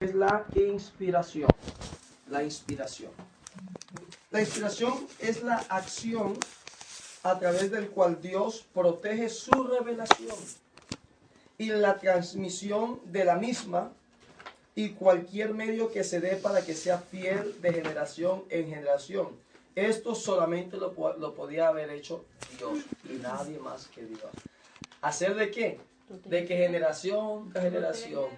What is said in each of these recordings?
Es la inspiración. La inspiración. La inspiración es la acción a través del cual Dios protege su revelación y la transmisión de la misma y cualquier medio que se dé para que sea fiel de generación en generación. Esto solamente lo podía haber hecho Dios y nadie más que Dios. ¿Hacer de qué? De que generación tras generación,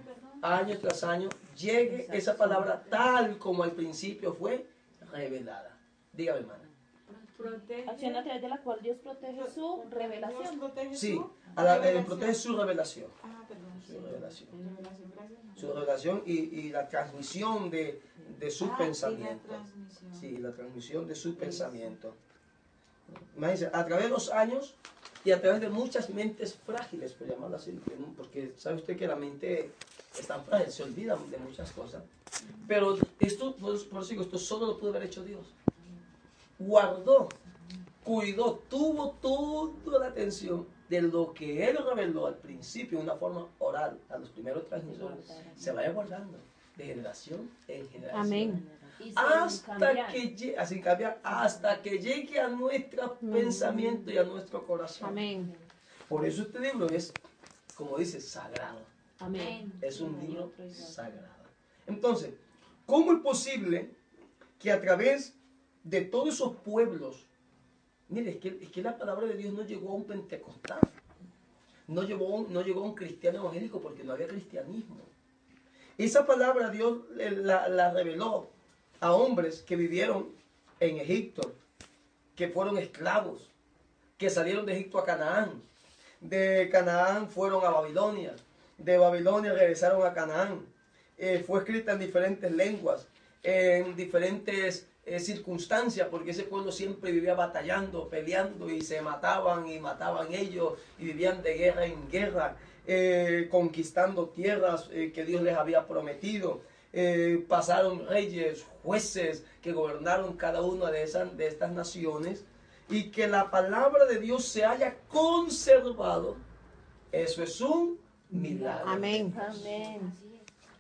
año tras año, llegue esa palabra tal como al principio fue revelada. Dígame, hermana. Acción a través de la cual Dios protege su revelación. Sí, protege su revelación. Su revelación. Su revelación y la transmisión de su pensamiento. Sí, la transmisión de su pensamiento. Imagínense, a través de los años y a través de muchas mentes frágiles, por llamarlo así, porque sabe usted que la mente es tan frágil, se olvida de muchas cosas. Pero esto, por eso digo, esto solo lo pudo haber hecho Dios. Guardó, cuidó, tuvo toda la atención de lo que Él reveló al principio de una forma oral a los primeros transmisores, se vaya guardando de generación en generación. Amén. Hasta que llegue a nuestro pensamiento y a nuestro corazón. Amén. Por eso este libro es, como dice, sagrado. Amén. Es un libro sagrado. Entonces, ¿cómo es posible que a través de todos esos pueblos, mire, es que la palabra de Dios no llegó a un pentecostal, no llegó a un cristiano evangélico porque no había cristianismo? Esa palabra Dios la reveló a hombres que vivieron en Egipto, que fueron esclavos, que salieron de Egipto a Canaán, de Canaán fueron a Babilonia, de Babilonia regresaron a Canaán. Fue escrita en diferentes lenguas, en diferentes circunstancias, porque ese pueblo siempre vivía batallando, peleando, y se mataban y mataban ellos, y vivían de guerra en guerra, conquistando tierras que Dios les había prometido. Pasaron reyes, jueces que gobernaron cada una de estas naciones, y que la palabra de Dios se haya conservado, eso es un milagro. Amén. Amén.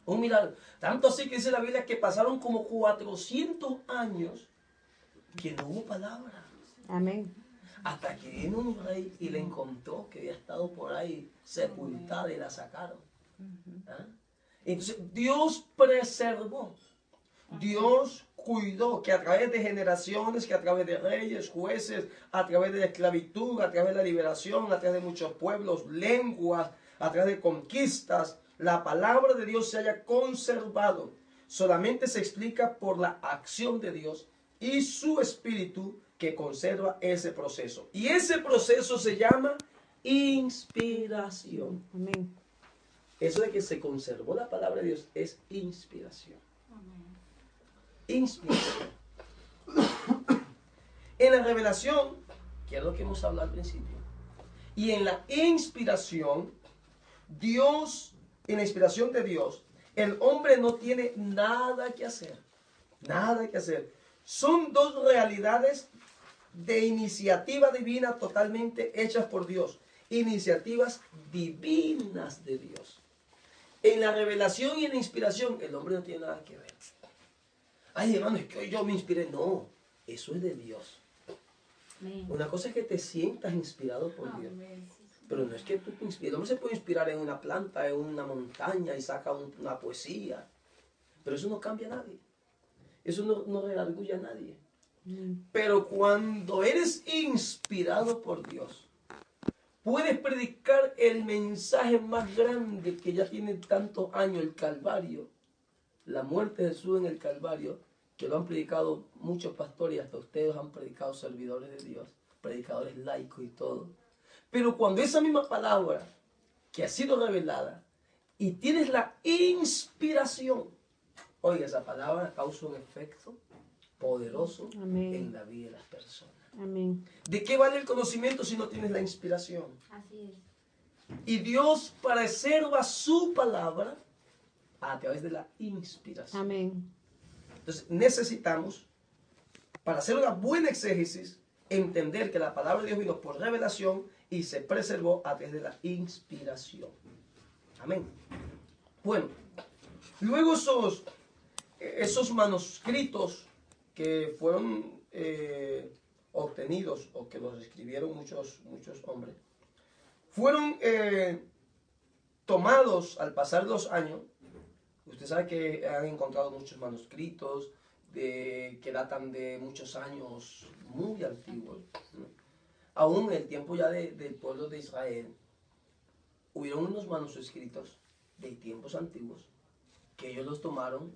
Un milagro. Tanto así que dice la Biblia que pasaron como 400 años que no hubo palabra. Amén. Hasta que vino un rey y le encontró que había estado por ahí sepultada y la sacaron. ¿Ah? Entonces Dios preservó, Dios cuidó que a través de generaciones, que a través de reyes, jueces, a través de la esclavitud, a través de la liberación, a través de muchos pueblos, lenguas, a través de conquistas, la palabra de Dios se haya conservado. Solamente se explica por la acción de Dios y su espíritu que conserva ese proceso. Y ese proceso se llama inspiración. Amén. Eso de que se conservó la palabra de Dios es inspiración. Inspiración. En la revelación, que es lo que hemos hablado al principio, y en la inspiración, Dios, en la inspiración de Dios, el hombre no tiene nada que hacer. Nada que hacer. Son dos realidades de iniciativa divina totalmente hechas por Dios. Iniciativas divinas de Dios. En la revelación y en la inspiración, el hombre no tiene nada que ver. Ay, hermano, es que hoy yo me inspiré. No, eso es de Dios. Amén. Una cosa es que te sientas inspirado por Dios. Pero no es que tú te inspires. El hombre se puede inspirar en una planta, en una montaña y saca una poesía. Pero eso no cambia a nadie. Eso no redarguye a nadie. Pero cuando eres inspirado por Dios, puedes predicar el mensaje más grande que ya tiene tantos años, el Calvario. La muerte de Jesús en el Calvario, que lo han predicado muchos pastores y hasta ustedes han predicado servidores de Dios, predicadores laicos y todo. Pero cuando esa misma palabra que ha sido revelada y tienes la inspiración, oiga, esa palabra causa un efecto poderoso Amén. en la vida de las personas. Amén. ¿De qué vale el conocimiento si no tienes la inspiración? Así es. Y Dios preserva su palabra a través de la inspiración. Amén. Entonces necesitamos, para hacer una buena exégesis, entender que la palabra de Dios vino por revelación y se preservó a través de la inspiración. Amén. Bueno, Luego esos manuscritos que fueron obtenidos o que los escribieron muchos hombres, fueron tomados al pasar los años. Usted sabe que han encontrado muchos manuscritos que datan de muchos años muy antiguos, ¿no? Aún en el tiempo ya del pueblo de Israel, hubieron unos manuscritos de tiempos antiguos que ellos los tomaron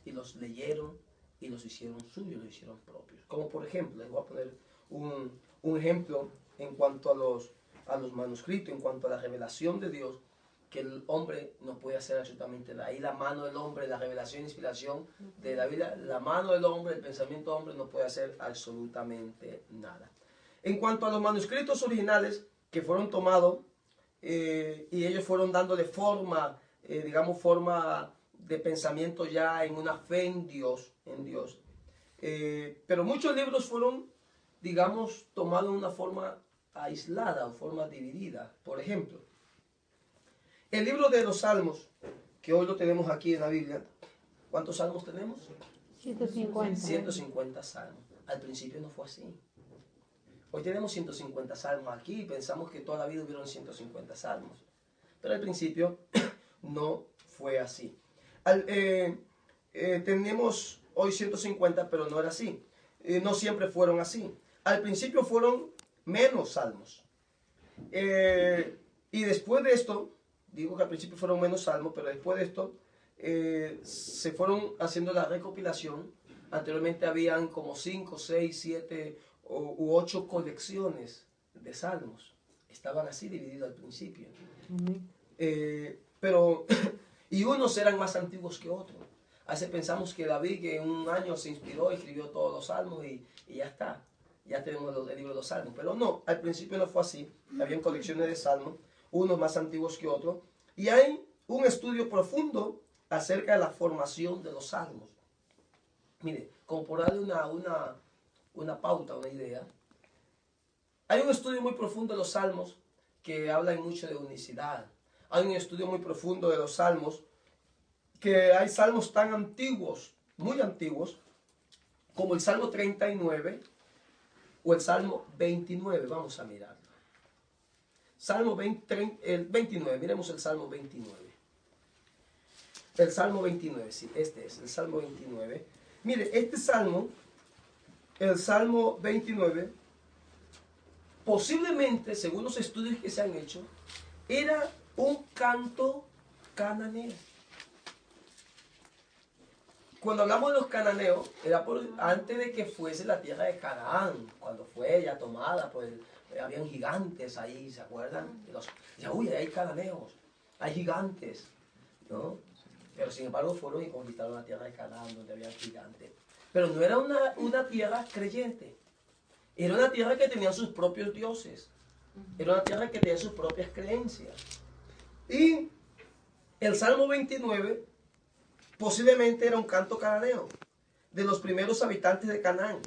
y los leyeron y los hicieron suyos, los hicieron propios. Como por ejemplo, les voy a poner un ejemplo en cuanto a los manuscritos, en cuanto a la revelación de Dios, que el hombre no puede hacer absolutamente nada. Ahí la mano del hombre, la revelación e inspiración de la Biblia, la mano del hombre, el pensamiento del hombre no puede hacer absolutamente nada. En cuanto a los manuscritos originales que fueron tomados y ellos fueron dándole forma, digamos, forma de pensamiento ya en una fe en Dios. Pero muchos libros fueron, digamos, tomados en una forma aislada o forma dividida. Por ejemplo, el libro de los Salmos, que hoy lo tenemos aquí en la Biblia. ¿Cuántos salmos tenemos? 150. 150 salmos. Al principio no fue así. Hoy tenemos 150 salmos aquí y pensamos que toda la vida hubieron 150 salmos. Pero al principio no fue así. Tenemos hoy 150, pero no era así. No siempre fueron así. Al principio fueron menos salmos. Y después de esto, digo que al principio fueron menos salmos, pero después de esto se fueron haciendo la recopilación. Anteriormente habían como 5, 6, 7 u 8 colecciones de salmos. Estaban así divididos al principio. Pero y unos eran más antiguos que otros. A veces pensamos que David, que en un año se inspiró y escribió todos los salmos y ya está. Ya tenemos el libro de los salmos. Pero no, al principio no fue así. Habían colecciones de salmos, unos más antiguos que otros. Y hay un estudio profundo acerca de la formación de los salmos. Mire, como por darle una pauta, una idea. Hay un estudio muy profundo de los salmos que habla mucho de unicidad. Hay un estudio muy profundo de los salmos, que hay salmos tan antiguos, muy antiguos, como el Salmo 39 o el Salmo 29. Vamos a mirarlo. Salmo 29, miremos el Salmo 29. El Salmo 29, sí, este es el Salmo 29. Mire, este Salmo, el Salmo 29, posiblemente, según los estudios que se han hecho, era un canto cananeo. Cuando hablamos de los cananeos, era antes de que fuese la tierra de Canaán, cuando fue ya tomada, pues habían gigantes ahí, ¿se acuerdan? Uy, hay cananeos, hay gigantes, ¿no? Pero sin embargo fueron y conquistaron la tierra de Canaán, donde había gigantes. Pero no era una tierra creyente, era una tierra que tenía sus propios dioses, era una tierra que tenía sus propias creencias. Y el Salmo 29 posiblemente era un canto cananeo de los primeros habitantes de Canaán.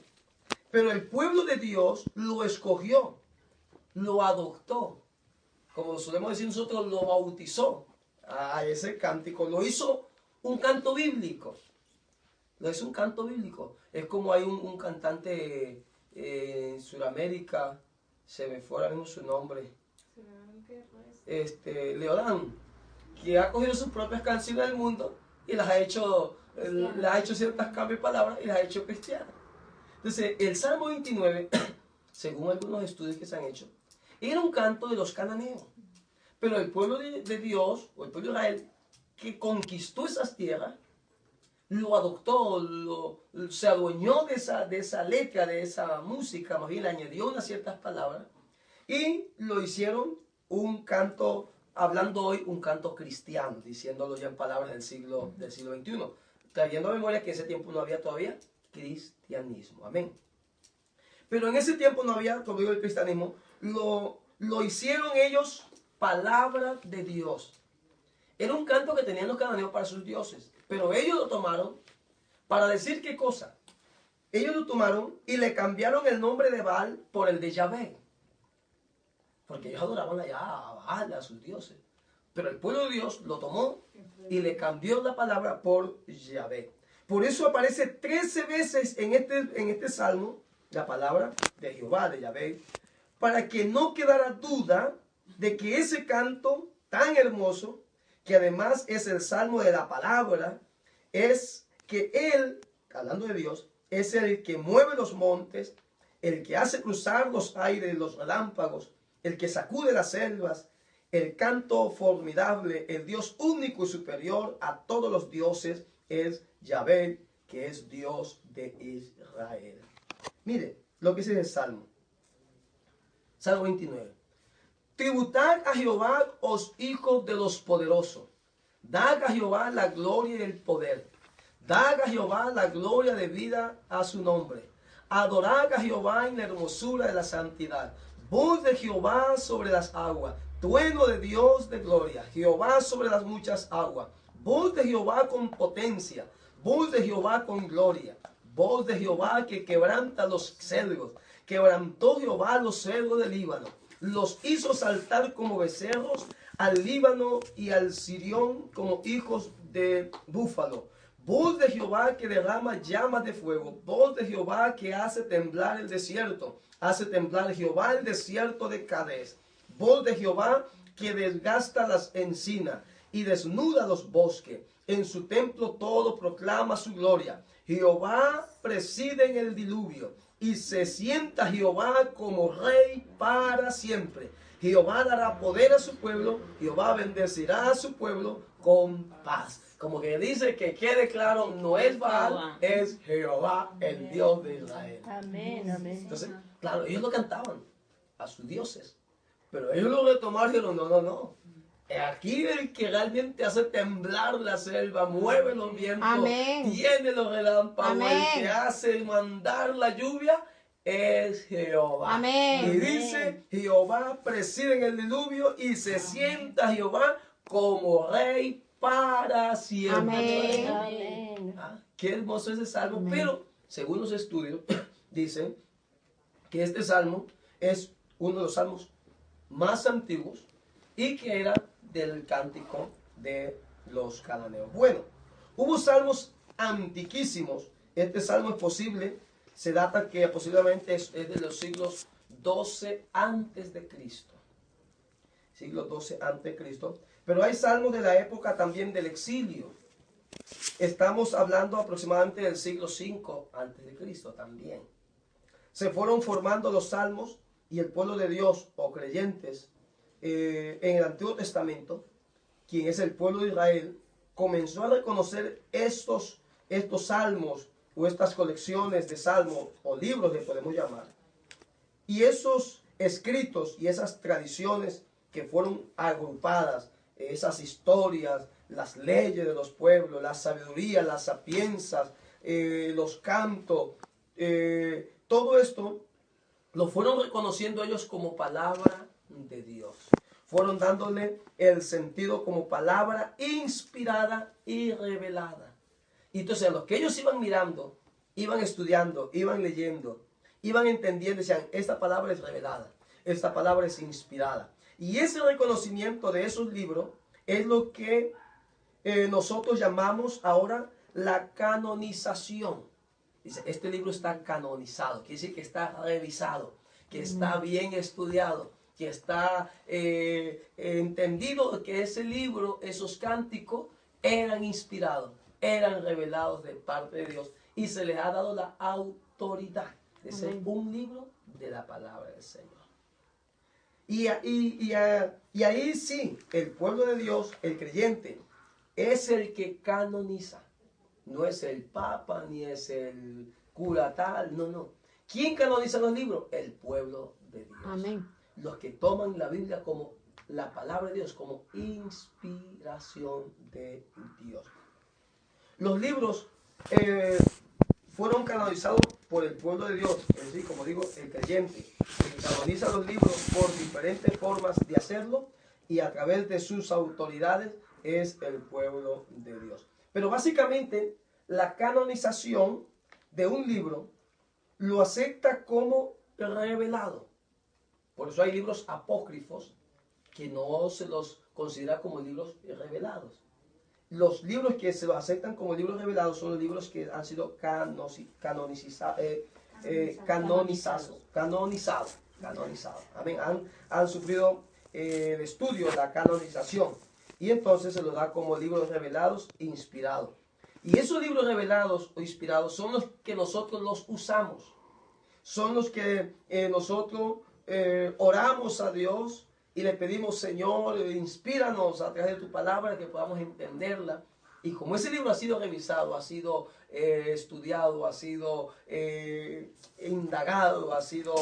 Pero el pueblo de Dios lo escogió, lo adoptó. Como solemos decir nosotros, lo bautizó a ese cántico. Lo hizo un canto bíblico. Lo hizo un canto bíblico. Es como hay un cantante en Sudamérica, se me fue ahora mismo su nombre. Leodán, que ha cogido sus propias canciones del mundo y las ha hecho ciertas cambios de palabras y las ha hecho cristianas. Entonces, el Salmo 29, según algunos estudios que se han hecho, era un canto de los cananeos. Pero el pueblo de Dios, o el pueblo de Israel, que conquistó esas tierras, lo adoptó, se adueñó de esa letra, de esa música, más bien le añadió unas ciertas palabras, y lo hicieron un canto, hablando hoy, un canto cristiano, diciéndolo ya en palabras del siglo XXI, trayendo a memoria que en ese tiempo no había todavía cristianismo. Amén. Pero en ese tiempo no había, como digo, el cristianismo. Lo hicieron ellos palabra de Dios. Era un canto que tenían los cananeos para sus dioses. Pero ellos lo tomaron para decir qué cosa. Ellos lo tomaron y le cambiaron el nombre de Baal por el de Yahvé. Porque ellos adoraban allá a Baal, a sus dioses. Pero el pueblo de Dios lo tomó y le cambió la palabra por Yahvé. Por eso aparece 13 veces en este salmo la palabra de Jehová, de Yahvé, para que no quedara duda de que ese canto tan hermoso, que además es el salmo de la palabra, es que Él, hablando de Dios, es el que mueve los montes, el que hace cruzar los aires, los relámpagos, el que sacude las selvas, el canto formidable, el Dios único y superior a todos los dioses, es Yahvé, que es Dios de Israel. Mire lo que dice el Salmo. Salmo 29. Tributad a Jehová, os hijos de los poderosos. Dad a Jehová la gloria y el poder. Dad a Jehová la gloria de vida a su nombre. Adorad a Jehová en la hermosura de la santidad. Voz de Jehová sobre las aguas. Trueno de Dios de gloria. Jehová sobre las muchas aguas. Voz de Jehová con potencia. Voz de Jehová con gloria. Voz de Jehová que quebranta los cedros. Quebrantó Jehová los cedros del Líbano. Los hizo saltar como becerros al Líbano y al Sirión como hijos de búfalo. Voz de Jehová que derrama llamas de fuego. Voz de Jehová que hace temblar el desierto. Hace temblar Jehová el desierto de Cades. Voz de Jehová que desgasta las encinas y desnuda los bosques. En su templo todo proclama su gloria. Jehová preside en el diluvio y se sienta Jehová como rey para siempre. Jehová dará poder a su pueblo. Jehová bendecirá a su pueblo con paz. Como que dice que quede claro, no es Baal, es Jehová, el Dios de Israel. Amén, amén. Entonces, claro, ellos lo cantaban a sus dioses, pero ellos lo retomaron y dijeron, no. Aquí el que realmente hace temblar la selva, mueve los vientos, Amén. tiene los relámpagos, Amén. el que hace mandar la lluvia es Jehová. Amén. Y dice, Jehová preside en el diluvio y se sienta Jehová como rey para siempre. Amén. Amén. Ah, qué hermoso es ese salmo. Amén. Pero según los estudios dicen que este salmo es uno de los salmos más antiguos y que era del cántico de los cananeos. Bueno, hubo salmos antiquísimos. Este salmo es posible, se data que posiblemente es de los siglos 12 antes de Cristo. Siglo 12 antes de Cristo. Pero hay salmos de la época también del exilio. Estamos hablando aproximadamente del siglo 5 antes de Cristo también. Se fueron formando los salmos y el pueblo de Dios o creyentes en el Antiguo Testamento, quien es el pueblo de Israel, comenzó a reconocer estos salmos o estas colecciones de salmos o libros le podemos llamar. Y esos escritos y esas tradiciones que fueron agrupadas, esas historias, las leyes de los pueblos, la sabiduría, las sapienzas, los cantos, todo esto lo fueron reconociendo ellos como palabra de Dios. Fueron dándole el sentido como palabra inspirada y revelada. Y entonces los que ellos iban mirando, iban estudiando, iban leyendo, iban entendiendo, decían, esta palabra es revelada, esta palabra es inspirada. Y ese reconocimiento de esos libros es lo que nosotros llamamos ahora la canonización. Dice, este libro está canonizado, quiere decir que está revisado, que está bien estudiado, que está entendido que ese libro, esos cánticos, eran inspirados, eran revelados de parte de Dios y se les ha dado la autoridad de ser un libro de la palabra del Señor. Y ahí sí, el pueblo de Dios, el creyente, es el que canoniza. No es el papa, ni es el cura tal, no. ¿Quién canoniza los libros? El pueblo de Dios. Amén. Los que toman la Biblia como la palabra de Dios, como inspiración de Dios. Los libros fueron canonizados por el pueblo de Dios, es decir, como digo, el creyente, que canoniza los libros por diferentes formas de hacerlo y a través de sus autoridades es el pueblo de Dios. Pero básicamente la canonización de un libro lo acepta como revelado. Por eso hay libros apócrifos que no se los considera como libros revelados. Los libros que se los aceptan como libros revelados son los libros que han sido canonizados. Amén. Han sufrido el estudio, la canonización. Y entonces se los da como libros revelados e inspirados. Y esos libros revelados o inspirados son los que nosotros los usamos. Son los que nosotros oramos a Dios y le pedimos, Señor, inspíranos a través de tu palabra que podamos entenderla. Y como ese libro ha sido revisado, ha sido estudiado, ha sido indagado, ha sido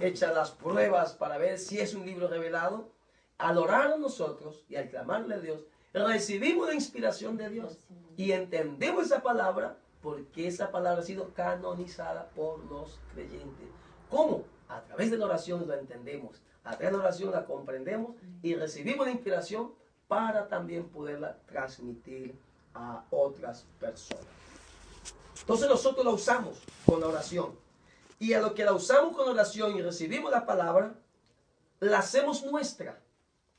hechas las pruebas para ver si es un libro revelado, al orar a nosotros y al clamarle a Dios, recibimos la inspiración de Dios y entendemos esa palabra porque esa palabra ha sido canonizada por los creyentes. ¿Cómo? A través de la oración la entendemos, a través de la oración la comprendemos y recibimos la inspiración para también poderla transmitir a otras personas. Entonces nosotros la usamos con la oración. Y a lo que la usamos con la oración y recibimos la palabra, la hacemos nuestra.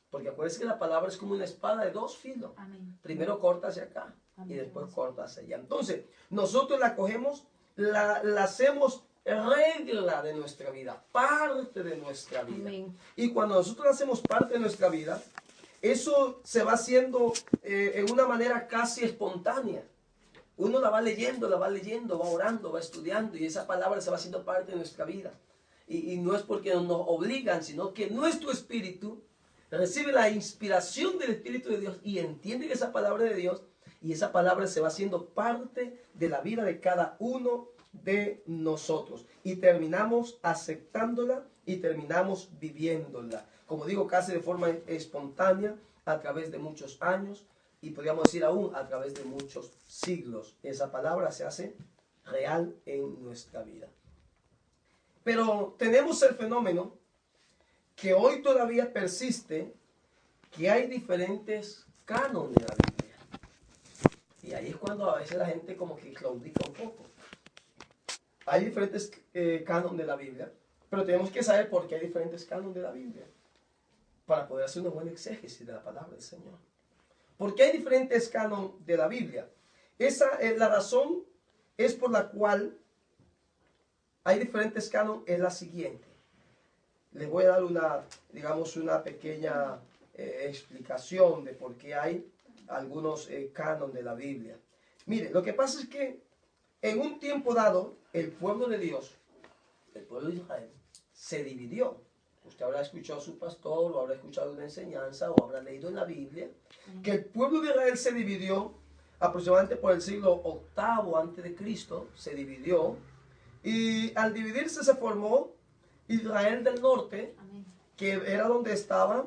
Porque acuérdense que la palabra es como una espada de dos filos. Amén. Primero corta hacia acá. Amén. Y después corta hacia allá. Entonces, nosotros la cogemos, la hacemos regla de nuestra vida, parte de nuestra vida. Amén. Y cuando nosotros la hacemos parte de nuestra vida, eso se va haciendo en una manera casi espontánea. Uno la va leyendo, va orando, va estudiando y esa palabra se va haciendo parte de nuestra vida. Y no es porque nos obligan, sino que nuestro espíritu recibe la inspiración del Espíritu de Dios y entiende esa palabra de Dios y esa palabra se va haciendo parte de la vida de cada uno de nosotros. Y terminamos aceptándola y terminamos viviéndola. Como digo, casi de forma espontánea, a través de muchos años y podríamos decir aún a través de muchos siglos. Esa palabra se hace real en nuestra vida. Pero tenemos el fenómeno que hoy todavía persiste, que hay diferentes cánones de la Biblia. Y ahí es cuando a veces la gente como que claudica un poco. Hay diferentes cánones de la Biblia, pero tenemos que saber por qué hay diferentes cánones de la Biblia, para poder hacer una buena exégesis de la palabra del Señor. ¿Por qué hay diferentes cánones de la Biblia? La razón es por la cual hay diferentes cánones es la siguiente. Les voy a dar una pequeña explicación de por qué hay algunos cánones de la Biblia. Mire, lo que pasa es que en un tiempo dado, el pueblo de Dios, el pueblo de Israel, se dividió. Usted habrá escuchado a su pastor, o habrá escuchado una enseñanza, o habrá leído en la Biblia, que el pueblo de Israel se dividió aproximadamente por el siglo VIII antes de Cristo, se dividió, y al dividirse se formó Israel del norte, que era donde estaba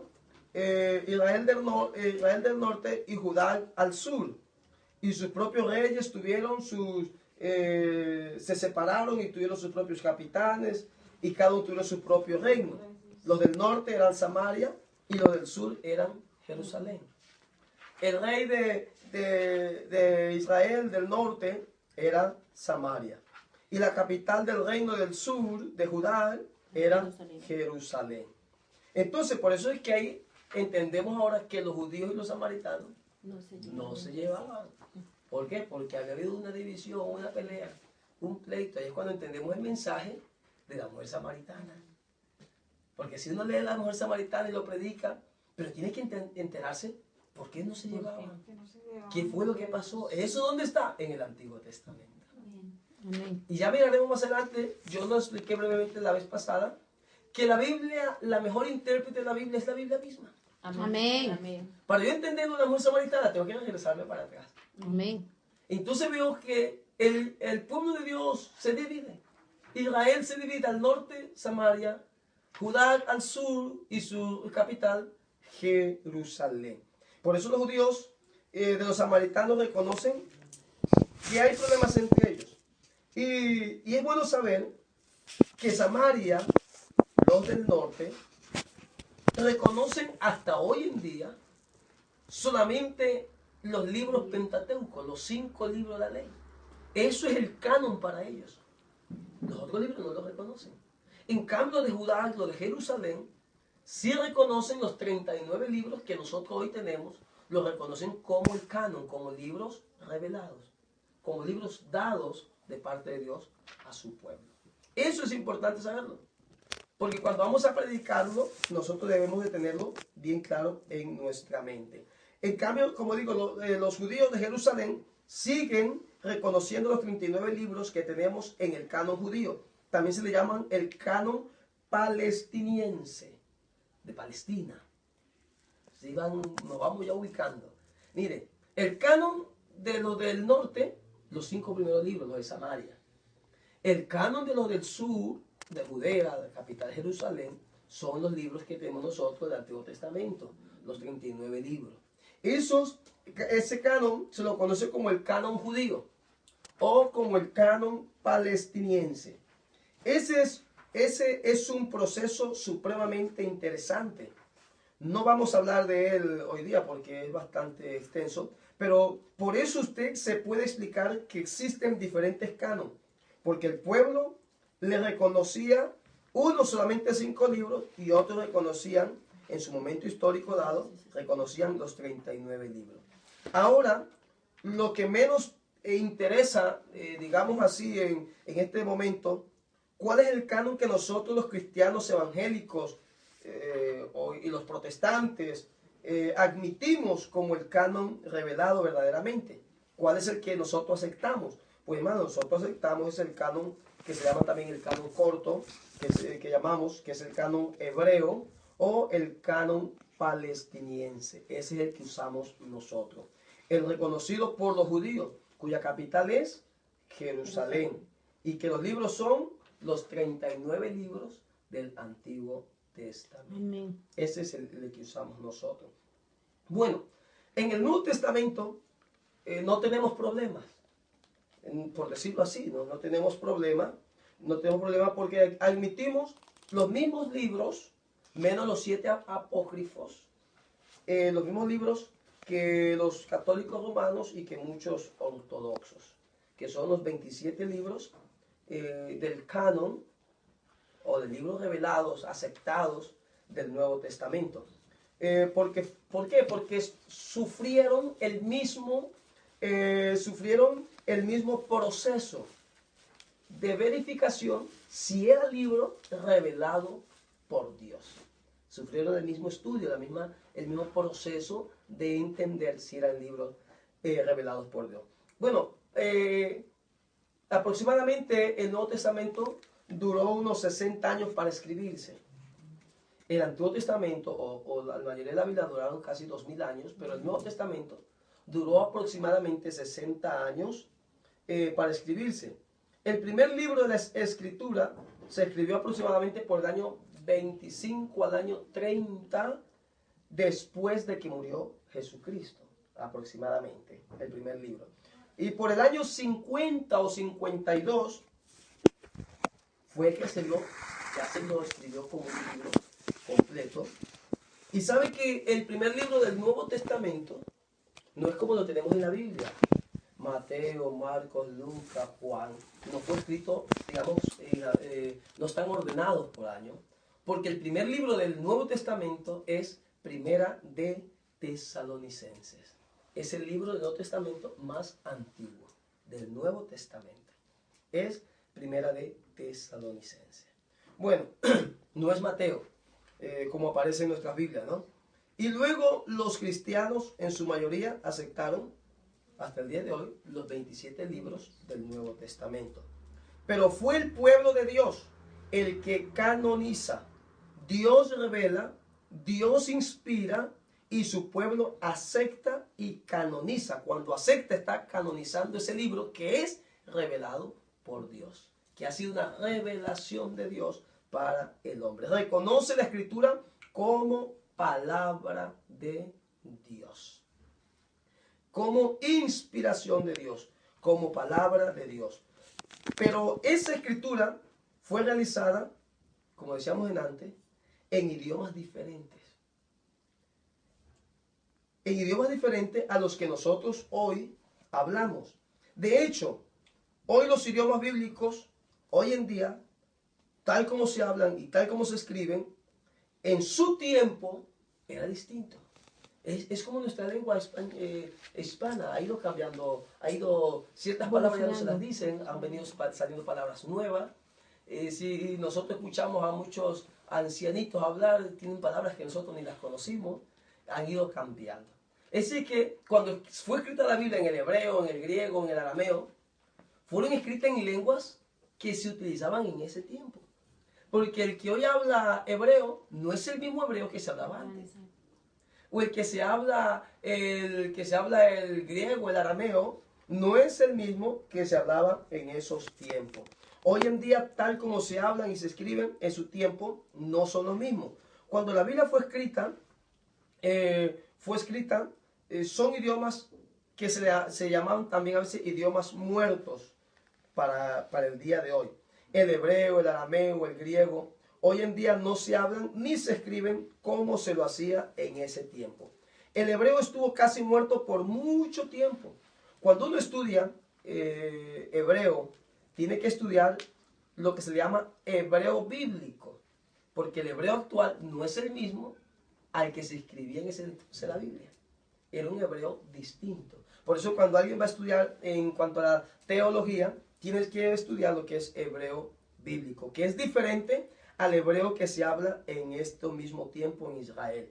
Israel del norte y Judá al sur. Y sus propios reyes tuvieron se separaron y tuvieron sus propios capitanes y cada uno tuvo su propio reino. Los del norte eran Samaria y los del sur eran Jerusalén. El rey de Israel del norte era Samaria. Y la capital del reino del sur, de Judá, era Jerusalén. Entonces, por eso es que ahí entendemos ahora que los judíos y los samaritanos no se llevaban. ¿Por qué? Porque había habido una división, una pelea, un pleito. Ahí es cuando entendemos el mensaje de la mujer samaritana. Porque si uno lee a la mujer samaritana y lo predica, pero tiene que enterarse por qué no se llevaban. ¿Qué fue lo que pasó? ¿Eso dónde está? En el Antiguo Testamento. Amén. Y ya miraremos más adelante, yo lo expliqué brevemente la vez pasada, que la Biblia, la mejor intérprete de la Biblia es la Biblia misma. Amén. Amén. Para yo entender la mujer samaritana, tengo que regresarme para atrás. Amén. Entonces veo que el pueblo de Dios se divide. Israel se divide al norte, Samaria, Judá al sur y su capital, Jerusalén. Por eso los judíos de los samaritanos reconocen que hay problemas entre ellos. Y es bueno saber que Samaria, los del norte, reconocen hasta hoy en día solamente los libros pentateucos, los 5 libros de la ley. Eso es el canon para ellos. Los otros libros no los reconocen. En cambio de Judá, lo de Jerusalén, sí reconocen los 39 libros que nosotros hoy tenemos, los reconocen como el canon, como libros revelados, como libros dados de parte de Dios a su pueblo. Eso es importante saberlo, porque cuando vamos a predicarlo, nosotros debemos de tenerlo bien claro en nuestra mente. En cambio, como digo, los judíos de Jerusalén siguen reconociendo los 39 libros que tenemos en el canon judío. También se le llaman el canon palestiniense, de Palestina. Nos vamos ya ubicando. Mire, el canon de los del norte, los 5 primeros libros, los de Samaria. El canon de los del sur, de Judea, de la capital de Jerusalén, son los libros que tenemos nosotros del Antiguo Testamento, los 39 libros. Ese canon se lo conoce como el canon judío o como el canon palestiniense. Ese es un proceso supremamente interesante. No vamos a hablar de él hoy día porque es bastante extenso, pero por eso usted se puede explicar que existen diferentes cánones, porque el pueblo le reconocía unos solamente 5 libros y otros reconocían, en su momento histórico dado, reconocían los 39 libros. Ahora, lo que menos interesa, digamos así, en este momento, ¿cuál es el canon que nosotros los cristianos evangélicos y los protestantes admitimos como el canon revelado verdaderamente? ¿Cuál es el que nosotros aceptamos? Pues hermano, nosotros aceptamos es el canon que se llama también el canon corto, que llamamos, que es el canon hebreo o el canon palestiniense. Ese es el que usamos nosotros. El reconocido por los judíos, cuya capital es Jerusalén, y que los libros son los 39 libros del Antiguo Testamento. Amén. Ese es el que usamos nosotros. Bueno, en el Nuevo Testamento no tenemos problemas, por decirlo así, no tenemos problema. No tenemos problema porque admitimos los mismos libros, menos los 7 apócrifos, los mismos libros que los católicos romanos y que muchos ortodoxos, que son los 27 libros del canon o de libros revelados, aceptados del Nuevo Testamento. ¿Por qué? Porque sufrieron el mismo proceso de verificación si era libro revelado por Dios. Sufrieron el mismo estudio, el mismo proceso de entender si eran libros revelados por Dios. Bueno, aproximadamente el Nuevo Testamento duró unos 60 años para escribirse. El Antiguo Testamento o la mayoría de la Biblia duraron casi 2000 años, pero el Nuevo Testamento duró aproximadamente 60 años para escribirse. El primer libro de la Escritura se escribió aproximadamente por el año 25 al año 30 después de que murió Jesucristo, aproximadamente, el primer libro. Y por el año 50 o 52 fue que ya se lo escribió como un libro completo. Y sabe que el primer libro del Nuevo Testamento no es como lo tenemos en la Biblia. Mateo, Marcos, Lucas, Juan, no fue escrito, digamos, no están ordenados por año, porque el primer libro del Nuevo Testamento es Primera de Tesalonicenses. Es el libro del Nuevo Testamento más antiguo del Nuevo Testamento. Es Primera de Tesalonicenses. Bueno, no es Mateo, como aparece en nuestras Biblias, ¿no? Y luego los cristianos en su mayoría aceptaron hasta el día de hoy los 27 libros del Nuevo Testamento. Pero fue el pueblo de Dios el que canoniza. Dios revela, Dios inspira y su pueblo acepta y canoniza. Cuando acepta está canonizando ese libro que es revelado por Dios, que ha sido una revelación de Dios para el hombre. Reconoce la Escritura como palabra de Dios, como inspiración de Dios, como palabra de Dios. Pero esa escritura fue realizada, como decíamos antes, en idiomas diferentes. En idiomas diferentes a los que nosotros hoy hablamos. De hecho, hoy los idiomas bíblicos, hoy en día, tal como se hablan y tal como se escriben, en su tiempo era distinto. Es como nuestra lengua hispana, ha ido cambiando, ciertas palabras ya no se las dicen, han venido saliendo palabras nuevas. Si nosotros escuchamos a muchos ancianitos hablar, tienen palabras que nosotros ni las conocimos, han ido cambiando. Es decir que cuando fue escrita la Biblia en el hebreo, en el griego, en el arameo, fueron escritas en lenguas que se utilizaban en ese tiempo. Porque el que hoy habla hebreo no es el mismo hebreo que se hablaba antes. O el que se habla el griego, el arameo, no es el mismo que se hablaba en esos tiempos. Hoy en día, tal como se hablan y se escriben en su tiempo, no son los mismos. Cuando la Biblia fue escrita, son idiomas que se llaman también a veces idiomas muertos para el día de hoy. El hebreo, el arameo, el griego, hoy en día no se hablan ni se escriben como se lo hacía en ese tiempo. El hebreo estuvo casi muerto por mucho tiempo. Cuando uno estudia hebreo, tiene que estudiar lo que se llama hebreo bíblico, porque el hebreo actual no es el mismo al que se escribía en ese entonces la Biblia. Era un hebreo distinto. Por eso cuando alguien va a estudiar en cuanto a la teología, tienes que estudiar lo que es hebreo bíblico, que es diferente al hebreo que se habla en este mismo tiempo en Israel.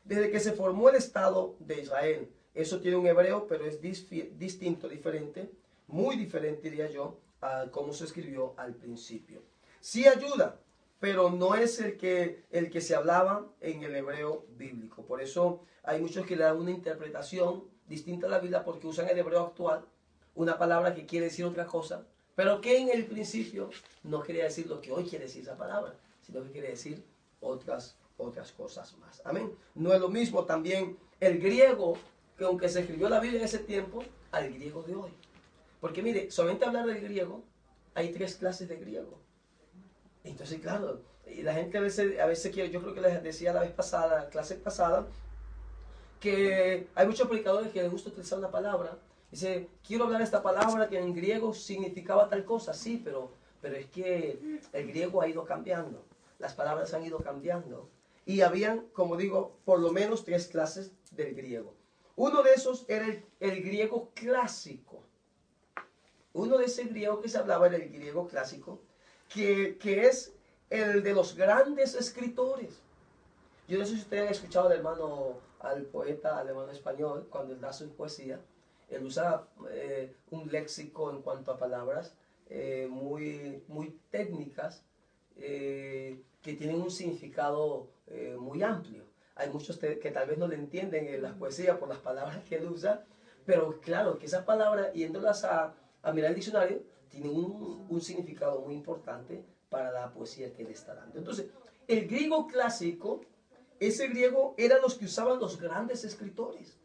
Desde que se formó el Estado de Israel, eso tiene un hebreo, pero es distinto, diferente, muy diferente diría yo, a cómo se escribió al principio. Sí ayuda, pero no es el que se hablaba en el hebreo bíblico. Por eso hay muchos que le dan una interpretación distinta a la Biblia porque usan el hebreo actual, una palabra que quiere decir otra cosa, pero que en el principio no quería decir lo que hoy quiere decir esa palabra, sino que quiere decir otras cosas más. Amén. No es lo mismo también el griego, que aunque se escribió la Biblia en ese tiempo, al griego de hoy. Porque mire, solamente hablar del griego, hay 3 clases de griego. Entonces, claro, la gente a veces quiere, yo creo que les decía la clase pasada, que hay muchos predicadores que les gusta utilizar una palabra. Dice, quiero hablar esta palabra que en griego significaba tal cosa. Sí, pero es que el griego ha ido cambiando. Las palabras han ido cambiando. Y habían, como digo, por lo menos 3 clases del griego. Uno de esos era el griego clásico. Uno de ese griego que se hablaba era el griego clásico, que es el de los grandes escritores. Yo no sé si ustedes han escuchado al poeta, al hermano español, cuando él da su poesía. Él usa un léxico en cuanto a palabras muy técnicas que tienen un significado muy amplio. Hay muchos que tal vez no le entienden en las poesías por las palabras que él usa, pero claro que esas palabras, yéndolas a mirar el diccionario, tienen un significado muy importante para la poesía que él está dando. Entonces, el griego clásico, ese griego eran los que usaban los grandes escritores.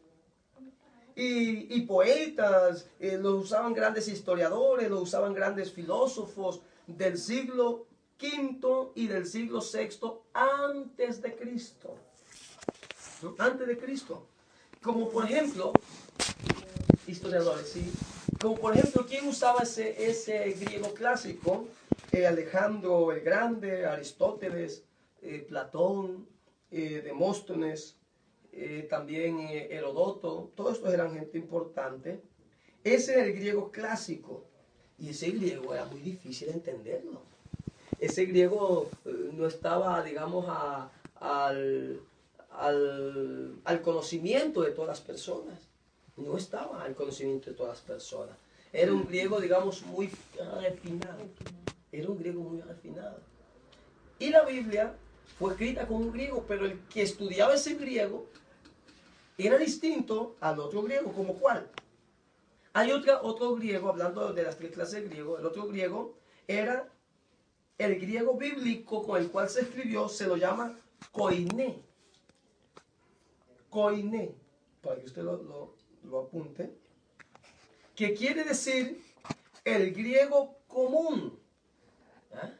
Y poetas, lo usaban grandes historiadores, lo usaban grandes filósofos del siglo V y del siglo VI antes de Cristo. ¿No? Antes de Cristo. Como por ejemplo, historiadores, ¿sí? Como por ejemplo, ¿quién usaba ese griego clásico? Alejandro el Grande, Aristóteles, Platón, Demóstenes, también Herodoto, todos estos eran gente importante. Ese era el griego clásico, y ese griego era muy difícil de entenderlo. Ese griego no estaba, digamos, al conocimiento de todas las personas. No estaba al conocimiento de todas las personas. Era un griego, digamos, muy refinado. Era un griego muy refinado. Y la Biblia fue escrita con un griego, pero el que estudiaba ese griego era distinto al otro griego. ¿Como cuál? Hay otro griego, hablando de las 3 clases de griego, el otro griego era el griego bíblico con el cual se escribió, se lo llama koiné. Koiné, para que usted lo apunte, que quiere decir el griego común. ¿Ah?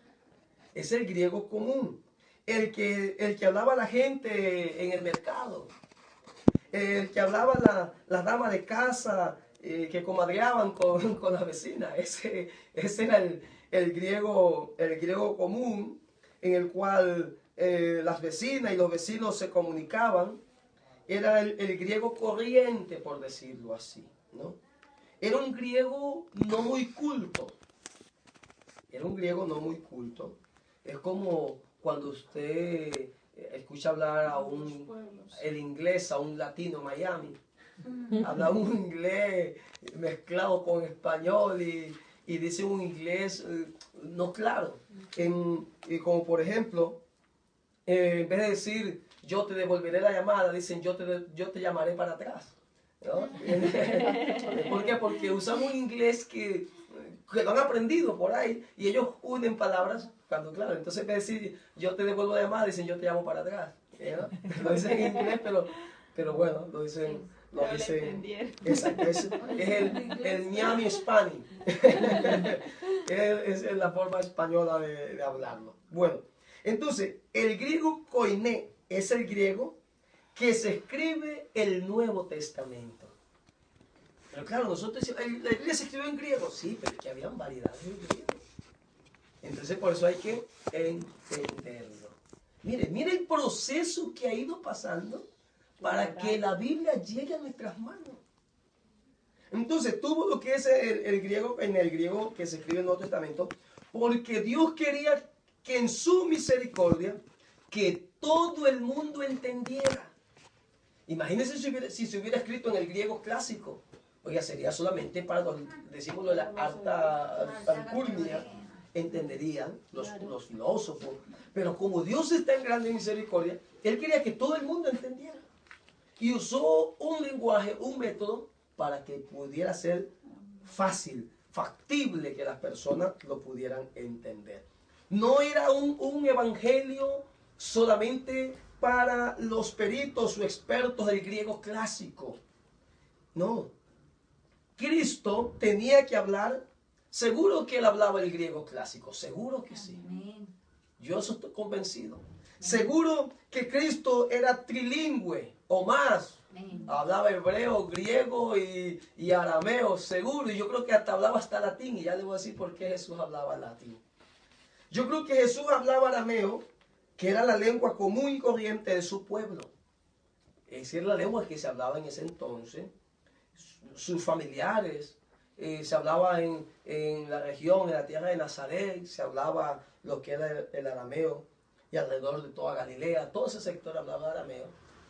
Es el griego común, el que hablaba la gente en el mercado, el que hablaba la dama de casa, que comadreaban con la vecina. Ese era el griego común, en el cual las vecinas y los vecinos se comunicaban, era el griego corriente, por decirlo así, ¿no? Era un griego no muy culto. Era un griego no muy culto. Es como cuando usted escucha hablar el inglés a un latino en Miami. Habla un inglés mezclado con español y dice un inglés no claro. Como por ejemplo, en vez de decir yo te devolveré la llamada, dicen yo te llamaré para atrás, ¿no? ¿Por qué? Porque usan un inglés que lo han aprendido por ahí y ellos unen palabras cuando, claro, entonces en vez de decir yo te devuelvo la llamada, dicen yo te llamo para atrás, ¿no? Lo dicen en inglés, pero bueno, lo dicen. Exacto, es el Miami Spanish. Es la forma española de hablarlo. Bueno, entonces, el griego koiné es el griego que se escribe el Nuevo Testamento. Pero claro, nosotros decimos, la Biblia se escribió en griego. Sí, pero es que habían variedades de griego. Entonces, por eso hay que entenderlo. Mire el proceso que ha ido pasando para que la Biblia llegue a nuestras manos. Entonces, tuvo lo que es el griego, en el griego que se escribe en el Nuevo Testamento, porque Dios quería que en su misericordia, que todo el mundo entendiera. Imagínense si se hubiera escrito en el griego clásico. Oiga, sería solamente para, decimos, la alta alcurnia, entenderían los filósofos. Pero como Dios está en grande misericordia, Él quería que todo el mundo entendiera. Y usó un lenguaje, un método, para que pudiera ser fácil, factible, que las personas lo pudieran entender. No era un evangelio solamente para los peritos o expertos del griego clásico. No. Cristo tenía que hablar, seguro que él hablaba el griego clásico, seguro que sí. Yo eso estoy convencido. Seguro que Cristo era trilingüe o más. Hablaba hebreo, griego y arameo, seguro. Y yo creo que hablaba hasta latín. Y ya le voy a decir por qué Jesús hablaba latín. Yo creo que Jesús hablaba arameo, que era la lengua común y corriente de su pueblo. Es decir, la lengua que se hablaba en ese entonces. Sus familiares, se hablaba en la región, en la tierra de Nazaret, se hablaba lo que era el arameo. Y alrededor de toda Galilea, todo ese sector hablaba arameo.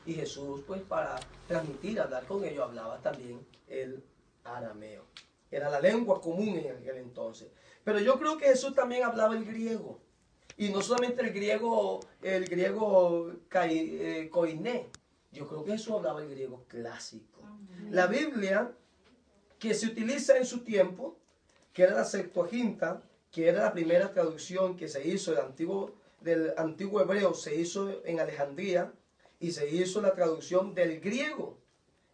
Y Jesús, pues para transmitir, hablar con ellos, hablaba también el arameo. Era la lengua común en aquel entonces. Pero yo creo que Jesús también hablaba el griego. Y no solamente el griego koiné. Yo creo que Jesús hablaba el griego clásico. La Biblia que se utiliza en su tiempo, que era la Septuaginta, que era la primera traducción que se hizo del antiguo hebreo, se hizo en Alejandría y se hizo la traducción del griego.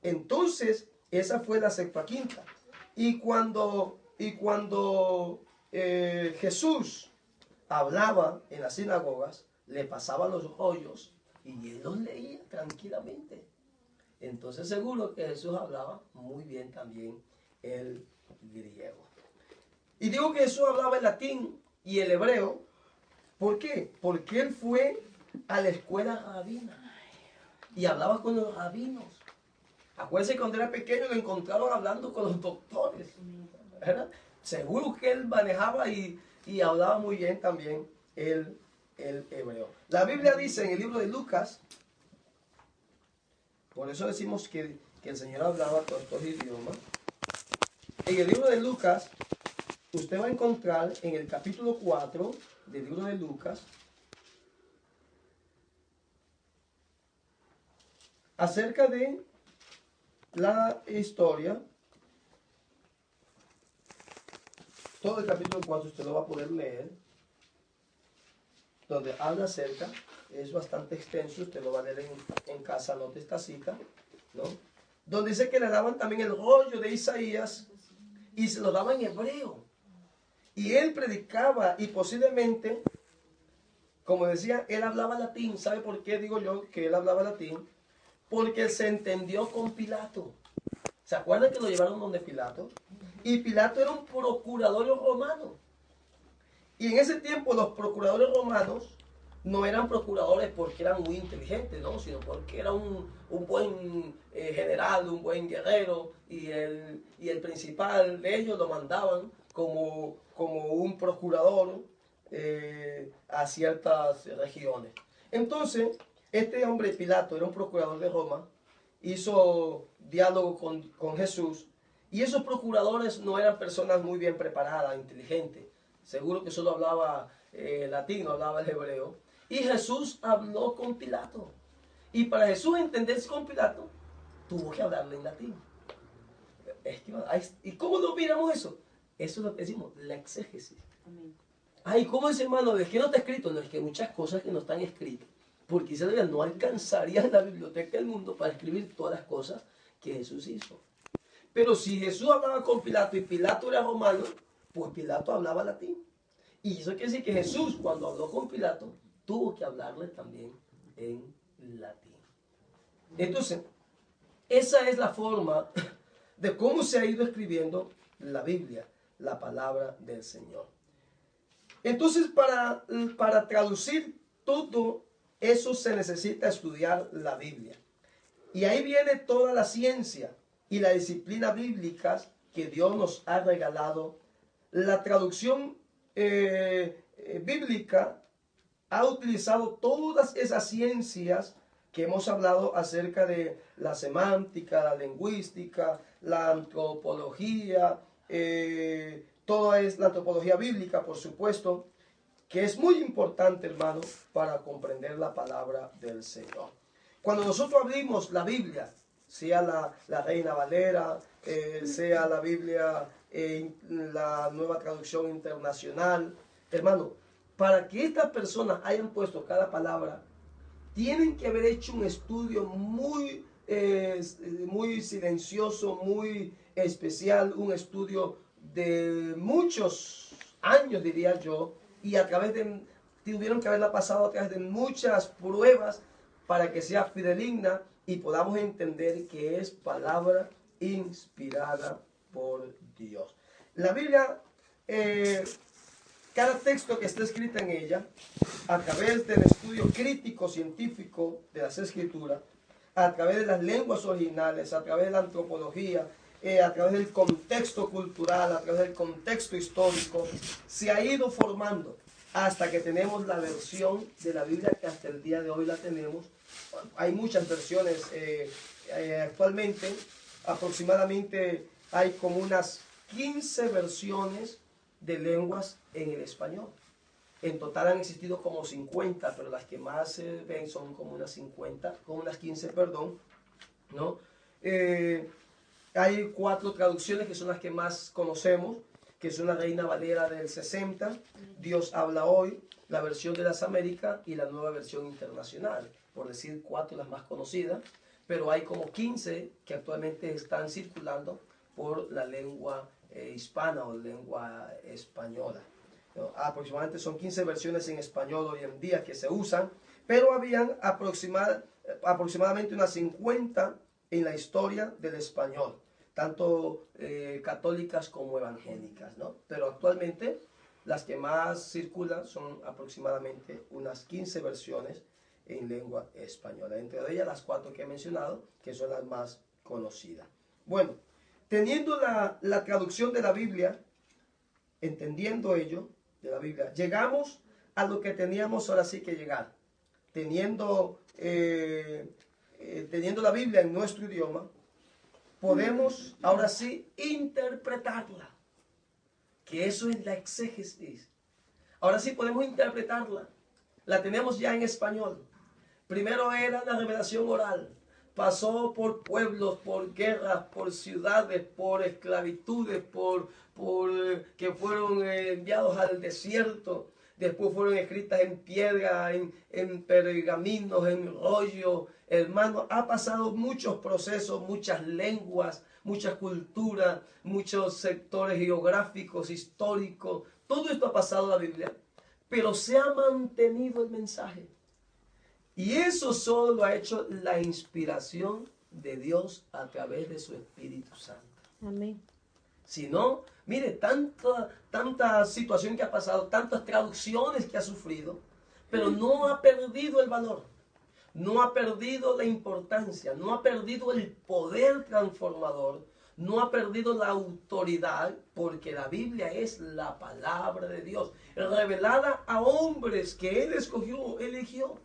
Entonces, esa fue la Septuaginta. Y cuando Jesús hablaba en las sinagogas, le pasaba los rollos y él los leía tranquilamente. Entonces seguro que Jesús hablaba muy bien también el griego. Y digo que Jesús hablaba el latín y el hebreo. ¿Por qué? Porque él fue a la escuela rabina y hablaba con los rabinos. Acuérdense que cuando era pequeño lo encontraron hablando con los doctores, ¿verdad? Seguro que él manejaba y hablaba muy bien también el hebreo. La Biblia dice en el libro de Lucas, por eso decimos que el Señor hablaba todos estos idiomas. En el libro de Lucas, usted va a encontrar en el capítulo 4 del libro de Lucas, acerca de la historia. Todo el capítulo 4 usted lo va a poder leer, donde habla acerca, es bastante extenso, usted lo va a leer en casa, note esta cita, ¿no? Donde dice que le daban también el rollo de Isaías y se lo daban en hebreo. Y él predicaba y posiblemente, como decía, él hablaba latín. ¿Sabe por qué digo yo que él hablaba latín? Porque él se entendió con Pilato. ¿Se acuerdan que lo llevaron donde Pilato? Y Pilato era un procurador romano. Y en ese tiempo los procuradores romanos no eran procuradores porque eran muy inteligentes, ¿no? Sino porque era un buen general, un buen guerrero, y el principal de ellos lo mandaban como un procurador a ciertas regiones. Entonces, este hombre Pilato era un procurador de Roma, hizo diálogo con Jesús, y esos procuradores no eran personas muy bien preparadas, inteligentes. Seguro que solo hablaba latín, no hablaba el hebreo. Y Jesús habló con Pilato. Y para Jesús entenderse con Pilato, tuvo que hablarle en latín. ¿Y cómo lo miramos eso? Eso es lo que decimos, la exégesis. Amén. Ay, ¿cómo es, hermano? Es que no está escrito. No, es que hay muchas cosas que no están escritas. Porque Israel no alcanzaría en la biblioteca del mundo para escribir todas las cosas que Jesús hizo. Pero si Jesús hablaba con Pilato y Pilato era romano, pues Pilato hablaba latín. Y eso quiere decir que Jesús, cuando habló con Pilato, tuvo que hablarle también en latín. Entonces, esa es la forma de cómo se ha ido escribiendo la Biblia, la palabra del Señor. Entonces, para traducir todo eso se necesita estudiar la Biblia. Y ahí viene toda la ciencia y la disciplina bíblicas que Dios nos ha regalado. La traducción bíblica ha utilizado todas esas ciencias que hemos hablado acerca de la semántica, la lingüística, la antropología, toda es la antropología bíblica, por supuesto, que es muy importante, hermano, para comprender la palabra del Señor. Cuando nosotros abrimos la Biblia, sea la Reina Valera, sea la Biblia la Nueva Traducción Internacional, hermano, para que estas personas hayan puesto cada palabra, tienen que haber hecho un estudio muy silencioso, muy especial, un estudio de muchos años, diría yo, y tuvieron que haberla pasado a través de muchas pruebas para que sea fidedigna y podamos entender que es palabra inspirada por Dios. La Biblia, cada texto que está escrito en ella, a través del estudio crítico científico de las Escrituras, a través de las lenguas originales, a través de la antropología, a través del contexto cultural, a través del contexto histórico, se ha ido formando hasta que tenemos la versión de la Biblia que hasta el día de hoy la tenemos. Hay muchas versiones actualmente, aproximadamente hay como unas 15 versiones de lenguas en el español. En total han existido como 50, pero las que más se ven son como unas 50, como unas 15, perdón, ¿no? Hay 4 traducciones que son las que más conocemos, que son la Reina Valera del 60, Dios habla hoy, la versión de las Américas y la Nueva Versión Internacional, por decir 4 las más conocidas, pero hay como 15 que actualmente están circulando por la lengua hispana o lengua española. ¿No? Aproximadamente son 15 versiones en español hoy en día que se usan, pero habían aproximadamente unas 50 en la historia del español, tanto católicas como evangélicas, ¿no? Pero actualmente las que más circulan son aproximadamente unas 15 versiones en lengua española, entre ellas las 4 que he mencionado, que son las más conocidas. Bueno, teniendo la traducción de la Biblia, entendiendo ello de la Biblia, llegamos a lo que teníamos ahora sí que llegar. Teniendo la Biblia en nuestro idioma, podemos ahora sí interpretarla, que eso es la exégesis. Ahora sí podemos interpretarla. La tenemos ya en español. Primero era la revelación oral. Pasó por pueblos, por guerras, por ciudades, por esclavitudes, por que fueron enviados al desierto. Después fueron escritas en piedra, en pergaminos, en rollo. Hermano, ha pasado muchos procesos, muchas lenguas, muchas culturas, muchos sectores geográficos, históricos. Todo esto ha pasado en la Biblia, pero se ha mantenido el mensaje. Y eso solo lo ha hecho la inspiración de Dios a través de su Espíritu Santo. Amén. Si no, mire, tanta situación que ha pasado, tantas traducciones que ha sufrido, pero no ha perdido el valor, no ha perdido la importancia, no ha perdido el poder transformador, no ha perdido la autoridad, porque la Biblia es la palabra de Dios, revelada a hombres que Él eligió,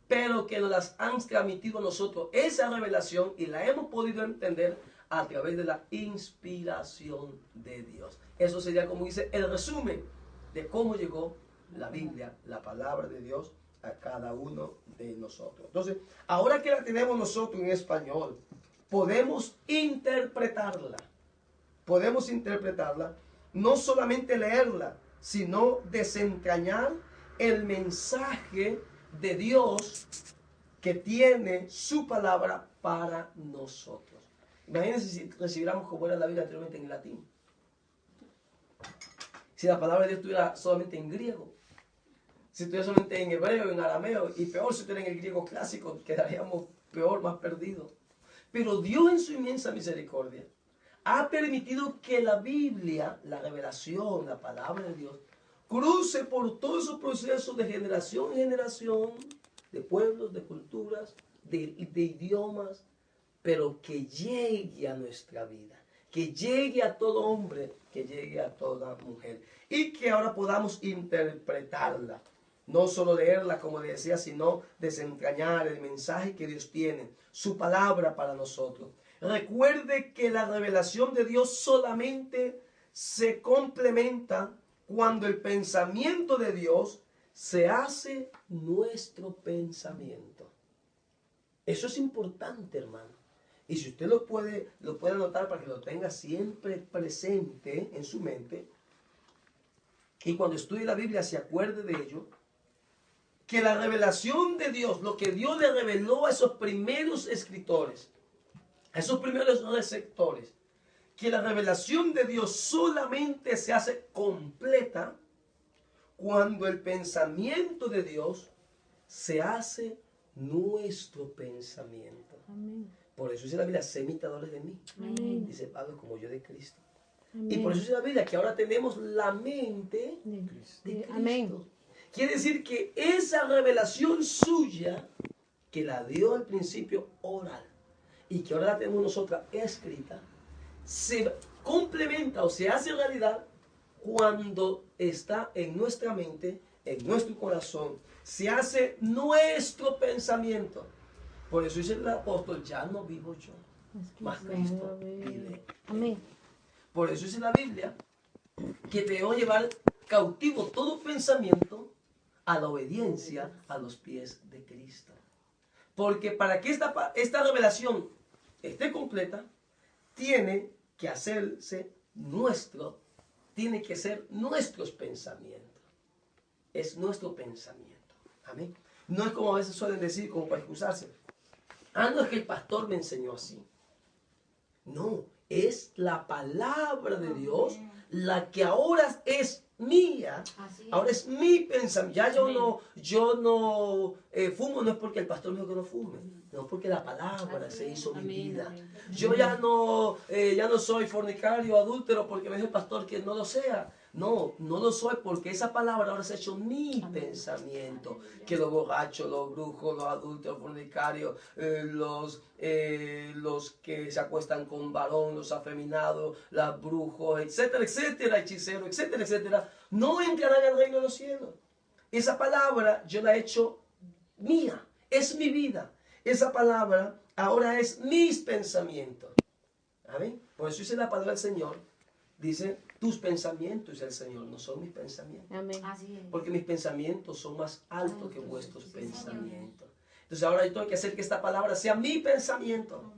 pero que nos las han transmitido a nosotros esa revelación y la hemos podido entender a través de la inspiración de Dios. Eso sería, como dice, el resumen de cómo llegó la Biblia, la palabra de Dios, a cada uno de nosotros. Entonces, ahora que la tenemos nosotros en español, podemos interpretarla. Podemos interpretarla, no solamente leerla, sino desentrañar el mensaje de Dios que tiene su palabra para nosotros. Imagínense si recibiéramos como era la Biblia anteriormente en latín. Si la palabra de Dios estuviera solamente en griego, si estuviera solamente en hebreo, en arameo, y peor si estuviera en el griego clásico, quedaríamos peor, más perdidos. Pero Dios en su inmensa misericordia ha permitido que la Biblia, la revelación, la palabra de Dios, cruce por todos esos procesos de generación en generación, de pueblos, de culturas, de idiomas, pero que llegue a nuestra vida, que llegue a todo hombre, que llegue a toda mujer, y que ahora podamos interpretarla, no solo leerla, como decía, sino desentrañar el mensaje que Dios tiene, su palabra para nosotros. Recuerde que la revelación de Dios solamente se complementa cuando el pensamiento de Dios se hace nuestro pensamiento. Eso es importante, hermano. Y si usted lo puede anotar para que lo tenga siempre presente en su mente, y cuando estudie la Biblia se acuerde de ello, que la revelación de Dios, lo que Dios le reveló a esos primeros escritores, a esos primeros receptores, que la revelación de Dios solamente se hace completa cuando el pensamiento de Dios se hace nuestro pensamiento. Amén. Por eso dice la Biblia, sé imitadores de mí. Amén. Dice Pablo, como yo de Cristo. Amén. Y por eso dice la Biblia que ahora tenemos la mente de Cristo. Amén. Quiere decir que esa revelación suya, que la dio al principio oral, y que ahora la tenemos nosotros escrita, se complementa o se hace realidad cuando está en nuestra mente, en nuestro corazón, se hace nuestro pensamiento. Por eso dice el apóstol, ya no vivo yo, mas Cristo vive. Amén. Por eso dice la Biblia que debemos llevar cautivo todo pensamiento a la obediencia a los pies de Cristo. Porque para que esta revelación esté completa, tiene que hacerse tiene que ser nuestros pensamientos. Es nuestro pensamiento. Amén. No es como a veces suelen decir, como para excusarse. No es que el pastor me enseñó así. No, es la palabra de Dios la que ahora es mía. Ahora es mi pensamiento. Ya yo no fumo, no es porque el pastor me dijo que no fume, no, porque la palabra se hizo mi vida. Yo ya no soy fornicario, adúltero, porque me dijo el pastor que no lo sea. No lo soy, porque esa palabra ahora se ha hecho mi pensamiento. Que los borrachos, los brujos, los adúlteros, fornicarios, los que se acuestan con varón, los afeminados, los brujos, etcétera, etcétera, hechiceros, etcétera, etcétera, no entrarán al reino de los cielos. Esa palabra yo la he hecho mía, es mi vida. Esa palabra ahora es mis pensamientos. ¿Amén? Por eso dice la palabra del Señor, dice, tus pensamientos, dice el Señor, no son mis pensamientos. Amén. Porque mis pensamientos son más altos que vuestros pensamientos. Entonces ahora yo tengo que hacer que esta palabra sea mi pensamiento.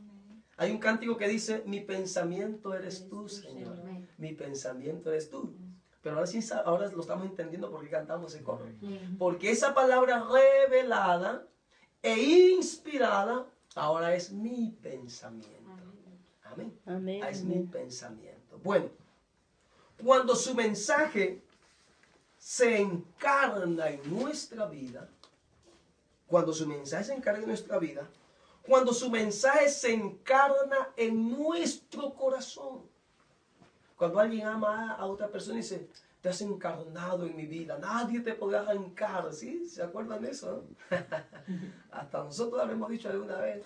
Hay un cántico que dice, mi pensamiento eres tú, Señor. Mi pensamiento eres tú. Pero ahora sí, ahora lo estamos entendiendo porque cantamos ese coro. Porque esa palabra revelada e inspirada ahora es mi pensamiento. Amén. Amén. Es mi pensamiento. Bueno, cuando su mensaje se encarna en nuestra vida, cuando su mensaje se encarna en nuestra vida, cuando su mensaje se encarna en nuestro corazón. Cuando alguien ama a otra persona y dice, te has encarnado en mi vida, nadie te podrá arrancar, ¿sí? ¿Se acuerdan de eso? Hasta nosotros lo hemos dicho alguna vez.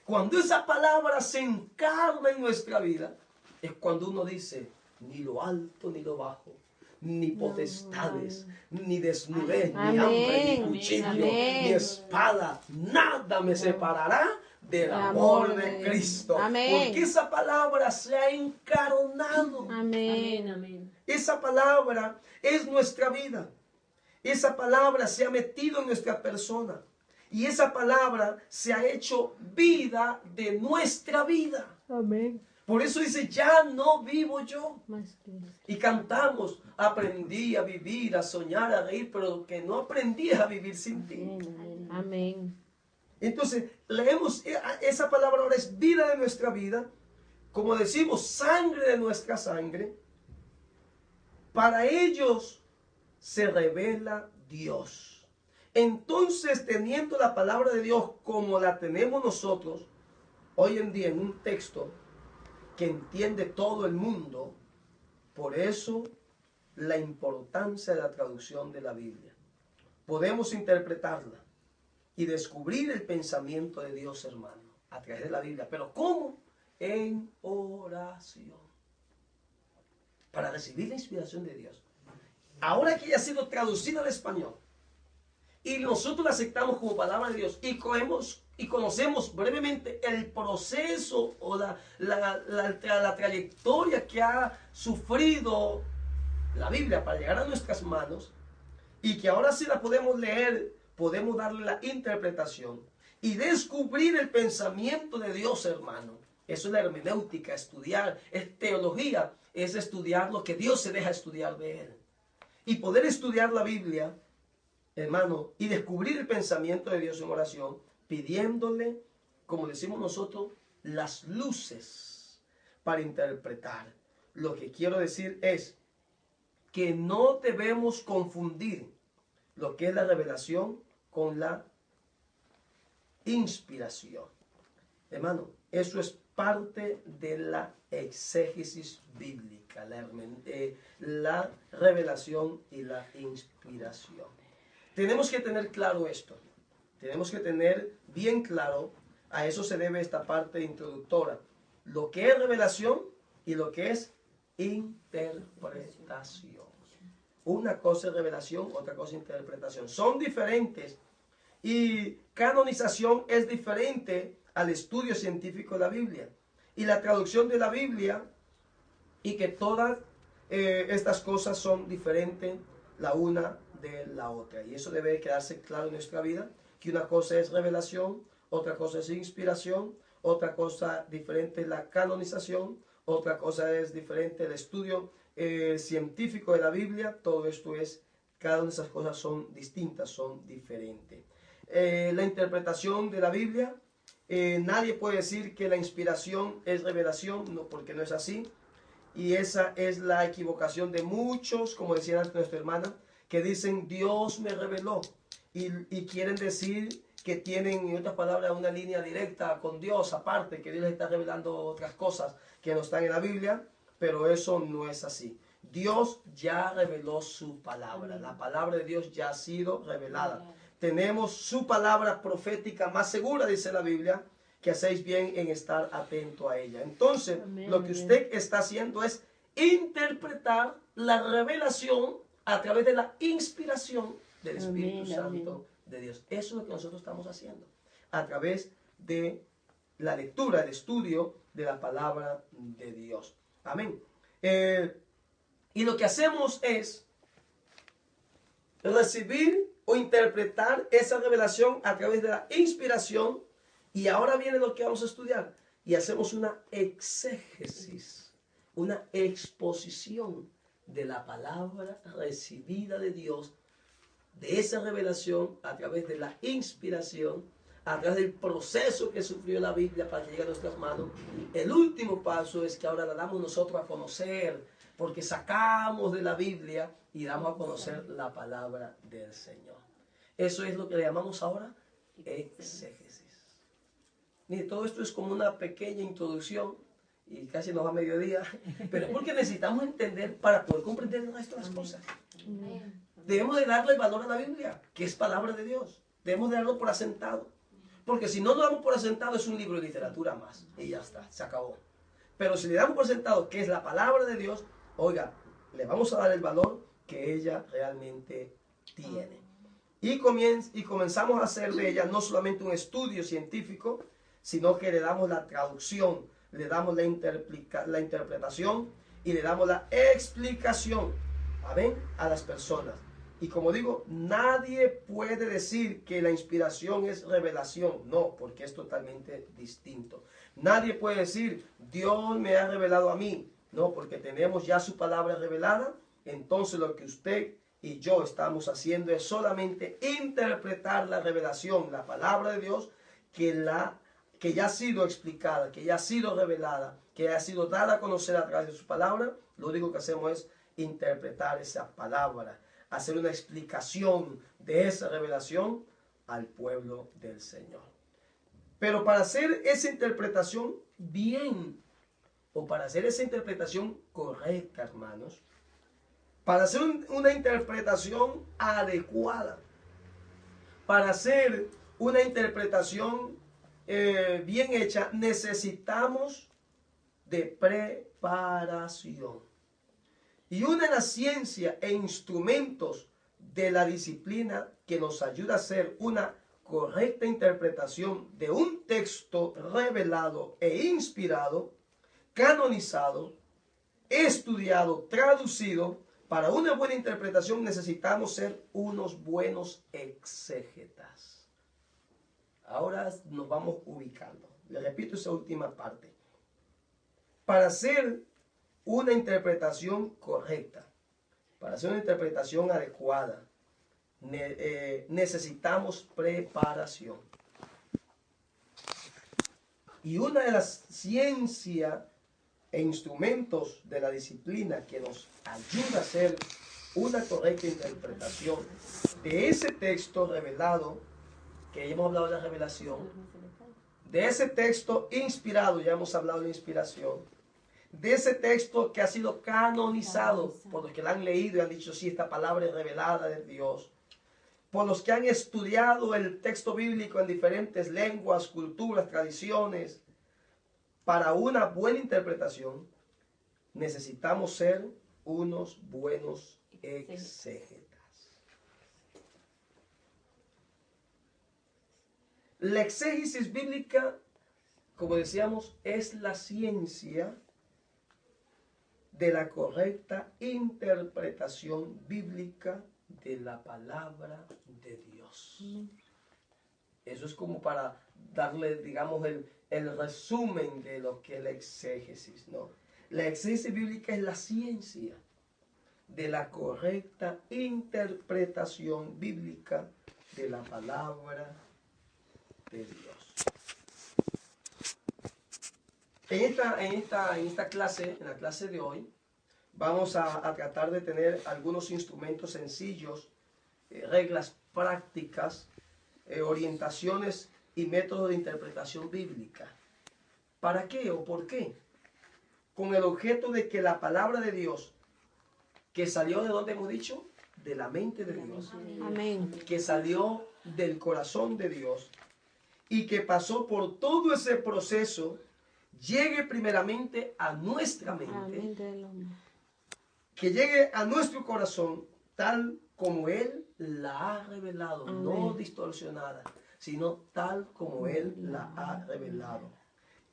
Cuando esa palabra se encarna en nuestra vida, es cuando uno dice, ni lo alto ni lo bajo, ni potestades, ni desnudez, ni hambre, ni cuchillo, ni espada, nada me separará del amor de Cristo. Porque esa palabra se ha encarnado. Amén, amén. Esa palabra es nuestra vida. Esa palabra se ha metido en nuestra persona. Y esa palabra se ha hecho vida de nuestra vida. Amén. Por eso dice, ya no vivo yo. Más que Y cantamos, aprendí a vivir, a soñar, a reír, pero que no aprendí a vivir sin ti. amén. Amén. Entonces, leemos, esa palabra ahora es vida de nuestra vida, como decimos, sangre de nuestra sangre. Para ellos se revela Dios. Entonces, teniendo la palabra de Dios como la tenemos nosotros, hoy en día en un texto que entiende todo el mundo, por eso la importancia de la traducción de la Biblia. Podemos interpretarla y descubrir el pensamiento de Dios, hermano, a través de la Biblia. ¿Pero cómo? En oración. Para recibir la inspiración de Dios. Ahora que ya ha sido traducida al español y nosotros la aceptamos como palabra de Dios y conocemos brevemente el proceso o la trayectoria que ha sufrido la Biblia para llegar a nuestras manos, y que ahora sí la podemos leer, podemos darle la interpretación y descubrir el pensamiento de Dios, hermano. Eso es la hermenéutica, estudiar, es teología, es estudiar lo que Dios se deja estudiar de Él. Y poder estudiar la Biblia, hermano, y descubrir el pensamiento de Dios en oración, pidiéndole, como decimos nosotros, las luces para interpretar. Lo que quiero decir es que no debemos confundir lo que es la revelación con la inspiración. Hermano, eso es parte de la exégesis bíblica, la revelación y la inspiración. Tenemos que tener claro esto. Tenemos que tener bien claro, a eso se debe esta parte introductora, lo que es revelación y lo que es interpretación. Una cosa es revelación, otra cosa es interpretación. Son diferentes. Y canonización es diferente al estudio científico de la Biblia. Y la traducción de la Biblia, y que todas estas cosas son diferentes la una de la otra. Y eso debe quedarse claro en nuestra vida, que una cosa es revelación, otra cosa es inspiración, otra cosa diferente es la canonización, otra cosa es diferente el estudio científico de la Biblia. Todo esto es, cada una de esas cosas son distintas, son diferentes. La interpretación de la Biblia, nadie puede decir que la inspiración es revelación, no, porque no es así. Y esa es la equivocación de muchos, como decía antes nuestra hermana, que dicen Dios me reveló y quieren decir que tienen, en otras palabras, una línea directa con Dios aparte, que Dios les está revelando otras cosas que no están en la Biblia, pero eso no es así. Dios ya reveló su palabra, la palabra de Dios ya ha sido revelada. Tenemos su palabra profética más segura, dice la Biblia, que hacéis bien en estar atento a ella. Entonces, lo que usted está haciendo es interpretar la revelación a través de la inspiración del Espíritu Santo de Dios. Eso es lo que nosotros estamos haciendo a través de la lectura, el estudio de la palabra de Dios. Amén. Y lo que hacemos es recibir o interpretar esa revelación a través de la inspiración. Y ahora viene lo que vamos a estudiar. Y hacemos una exégesis, una exposición de la palabra recibida de Dios, de esa revelación a través de la inspiración, a través del proceso que sufrió la Biblia para que llegue a nuestras manos. El último paso es que ahora la damos nosotros a conocer, porque sacamos de la Biblia y damos a conocer la palabra del Señor. Eso es lo que le llamamos ahora exégesis. Mire, todo esto es como una pequeña introducción y casi nos va a mediodía, pero es porque necesitamos entender para poder comprender el resto de las cosas. Debemos de darle valor a la Biblia, que es palabra de Dios. Debemos de darlo por asentado. Porque si no lo damos por asentado es un libro de literatura más. Y ya está, se acabó. Pero si le damos por asentado que es la palabra de Dios, oiga, le vamos a dar el valor que ella realmente tiene. Y comenzamos a hacer de ella no solamente un estudio científico, sino que le damos la traducción, le damos la interpretación y le damos la explicación, amén, a las personas. Y como digo, nadie puede decir que la inspiración es revelación. No, porque es totalmente distinto. Nadie puede decir, Dios me ha revelado a mí. No, porque tenemos ya su palabra revelada. Entonces lo que usted y yo estamos haciendo es solamente interpretar la revelación, la palabra de Dios, que ya ha sido explicada, que ya ha sido revelada, que ha sido dada a conocer a través de su palabra. Lo único que hacemos es interpretar esa palabra, hacer una explicación de esa revelación al pueblo del Señor. Pero para hacer esa interpretación bien, o para hacer esa interpretación correcta, hermanos, para hacer una interpretación adecuada, para hacer una interpretación bien hecha, necesitamos de preparación. Y una de las ciencias e instrumentos de la disciplina que nos ayuda a hacer una correcta interpretación de un texto revelado e inspirado, canonizado, estudiado, traducido. Para una buena interpretación necesitamos ser unos buenos exégetas. Ahora nos vamos ubicando. Le repito esa última parte. Para hacer una interpretación correcta, para hacer una interpretación adecuada, necesitamos preparación. Y una de las ciencias e instrumentos de la disciplina que nos ayuda a hacer una correcta interpretación de ese texto revelado, que ya hemos hablado de la revelación, de ese texto inspirado, ya hemos hablado de la inspiración, de ese texto que ha sido canonizado por los que la han leído y han dicho, sí, esta palabra es revelada de Dios, por los que han estudiado el texto bíblico en diferentes lenguas, culturas, tradiciones. Para una buena interpretación necesitamos ser unos buenos exégetas. La exégesis bíblica, como decíamos, es la ciencia de la correcta interpretación bíblica de la palabra de Dios. Eso es como para darle, digamos, el resumen de lo que es la exégesis, ¿no? La exégesis bíblica es la ciencia de la correcta interpretación bíblica de la palabra de Dios. En esta clase, en la clase de hoy, vamos a tratar de tener algunos instrumentos sencillos, reglas prácticas, orientaciones y métodos de interpretación bíblica. ¿Para qué o por qué? Con el objeto de que la palabra de Dios, que salió de donde hemos dicho, de la mente de Dios, Amén. que salió del corazón de Dios y que pasó por todo ese proceso, llegue primeramente a nuestra mente, que llegue a nuestro corazón tal como Él la ha revelado, no distorsionada, sino tal como Él la ha revelado.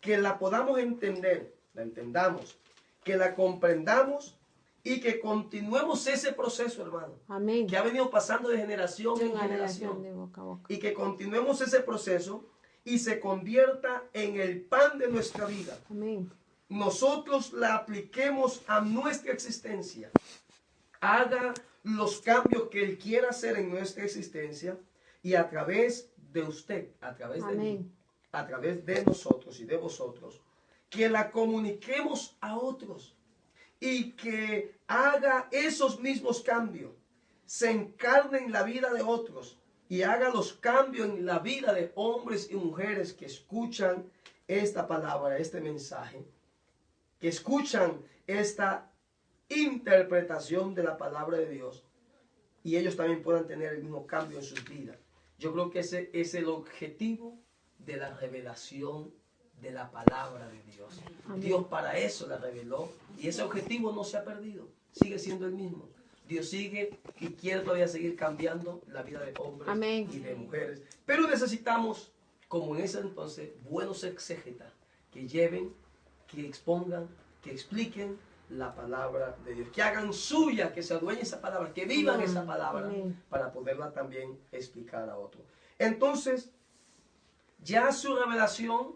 Que la podamos entender, la entendamos, que la comprendamos y que continuemos ese proceso, hermano. Amén. Que ha venido pasando de generación en generación. De boca a boca. Y que continuemos ese proceso y se convierta en el pan de nuestra vida. Amén. Nosotros la apliquemos a nuestra existencia. Haga los cambios que Él quiera hacer en nuestra existencia y a través de usted, a través de mí, a través de nosotros y de vosotros, que la comuniquemos a otros y que haga esos mismos cambios, se encarne en la vida de otros y haga los cambios en la vida de hombres y mujeres que escuchan esta palabra, este mensaje, que escuchan esta interpretación de la palabra de Dios y ellos también puedan tener el mismo cambio en sus vidas. Yo creo que ese es el objetivo de la revelación de la palabra de Dios. Amén. Dios para eso la reveló y ese objetivo no se ha perdido, sigue siendo el mismo. Dios sigue y quiere todavía seguir cambiando la vida de hombres Amén. Y de mujeres. Pero necesitamos, como en ese entonces, buenos exégetas que lleven, que expongan, que expliquen la palabra de Dios, que hagan suya, que se adueñen esa palabra, que vivan esa palabra para poderla también explicar a otros. Entonces, ya su revelación,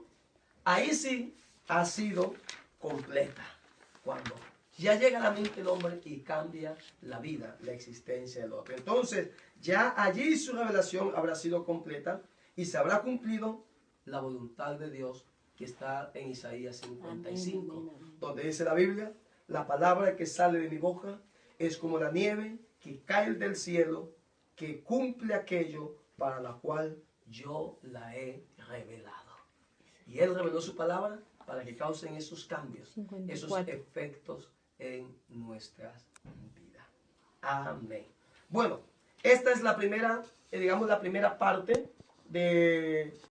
ahí sí ha sido completa, cuando ya llega a la mente del hombre y cambia la vida, la existencia del otro. Entonces, ya allí su revelación habrá sido completa y se habrá cumplido la voluntad de Dios que está en Isaías 55, amén. Donde dice la Biblia, la palabra que sale de mi boca es como la nieve que cae del cielo, que cumple aquello para la cual yo la he revelado. Y Él reveló su palabra para que causen esos cambios, 54. Esos efectos en nuestras vidas. Amén. Bueno, esta es la primera, digamos, la primera parte de